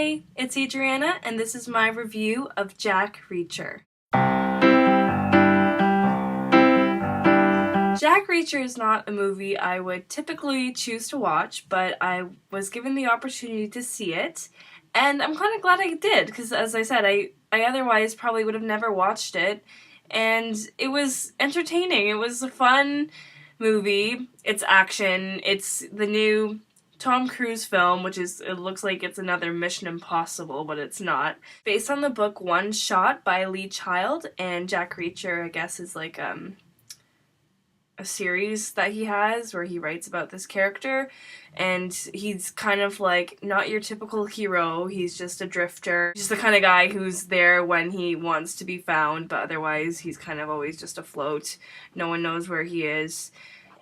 Hey, it's Adriana, and this is my review of Jack Reacher. Jack Reacher is not a movie I would typically choose to watch, but I was given the opportunity to see it, and I'm kind of glad I did, because as I said, I otherwise probably would have never watched it, and it was entertaining. It was a fun movie. It's action. It's the new Tom Cruise film, which is, it looks like it's another Mission Impossible, but it's not. Based on the book One Shot by Lee Child, and Jack Reacher, I guess, is like a series that he has where he writes about this character, and he's kind of like not your typical hero. He's just a drifter, just the kind of guy who's there when he wants to be found, but otherwise he's kind of always just afloat. No one knows where he is,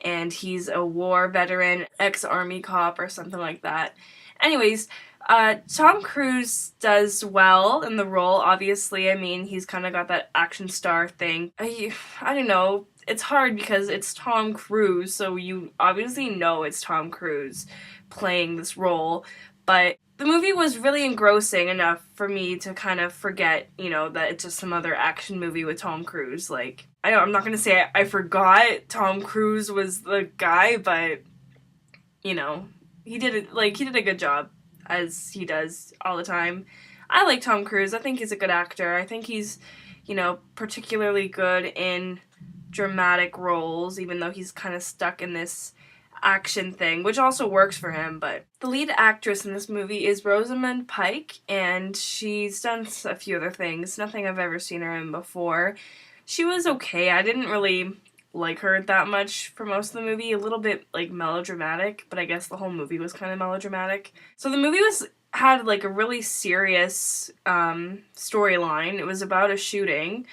and he's a war veteran, ex-army cop or something like that. Anyways, Tom Cruise does well in the role, obviously. I mean, he's kind of got that action star thing. I don't know. It's hard because it's Tom Cruise, so you obviously know it's Tom Cruise playing this role, but the movie was really engrossing enough for me to kind of forget, that it's just some other action movie with Tom Cruise. Like, I'm not gonna say I forgot Tom Cruise was the guy, but, he did a good job, as he does all the time. I like Tom Cruise. I think he's a good actor. I think he's, particularly good in dramatic roles, even though he's kind of stuck in this action thing, which also works for him. But the lead actress in this movie is Rosamund Pike, and she's done a few other things, nothing I've ever seen her in before. She was okay. I didn't really like her that much for most of the movie. A little bit like melodramatic, but I guess the whole movie was kind of melodramatic. So the movie had like a really serious storyline. It was about a shooting,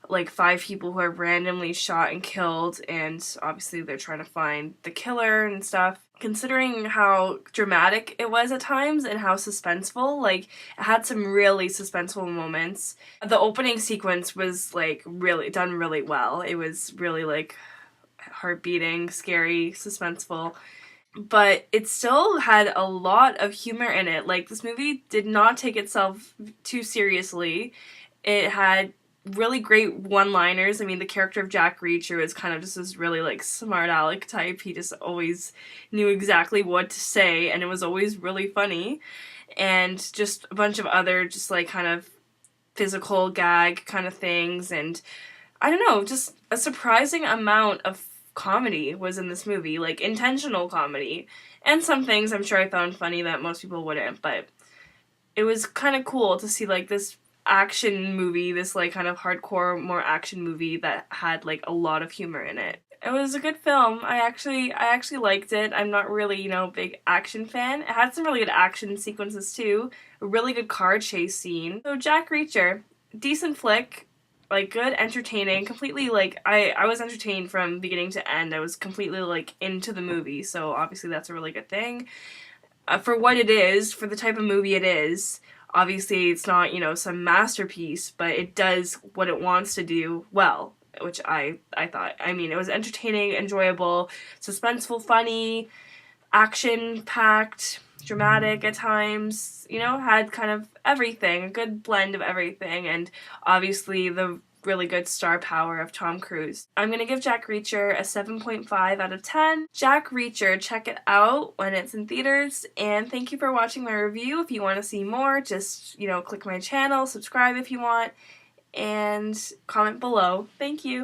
like 5 people who are randomly shot and killed, and obviously they're trying to find the killer and stuff. Considering how dramatic it was at times and how suspenseful, like, it had some really suspenseful moments. The opening sequence was like really done really well. It was really like heart beating, scary, suspenseful, but it still had a lot of humor in it. Like, this movie did not take itself too seriously. It had really great one-liners. I mean, the character of Jack Reacher is kind of just this really, like, smart aleck type. He just always knew exactly what to say, and it was always really funny. And just a bunch of other just, like, kind of physical gag kind of things, and I don't know, just a surprising amount of comedy was in this movie, like, intentional comedy. And some things I'm sure I found funny that most people wouldn't, but it was kind of cool to see, like, this action movie, this like kind of hardcore, more action movie that had like a lot of humor in it. It was a good film. I actually liked it. I'm not really, a big action fan. It had some really good action sequences too. A really good car chase scene. So Jack Reacher, decent flick, like good, entertaining, completely like I was entertained from beginning to end. I was completely like into the movie, so obviously that's a really good thing. For what it is, for the type of movie it is, obviously it's not, some masterpiece, but it does what it wants to do well, which I thought. I mean, it was entertaining, enjoyable, suspenseful, funny, action-packed, dramatic at times, had kind of everything, a good blend of everything, and obviously the really good star power of Tom Cruise. I'm gonna give Jack Reacher a 7.5 out of 10. Jack Reacher, check it out when it's in theaters, and thank you for watching my review. If you want to see more, just, click my channel, subscribe if you want, and comment below. Thank you.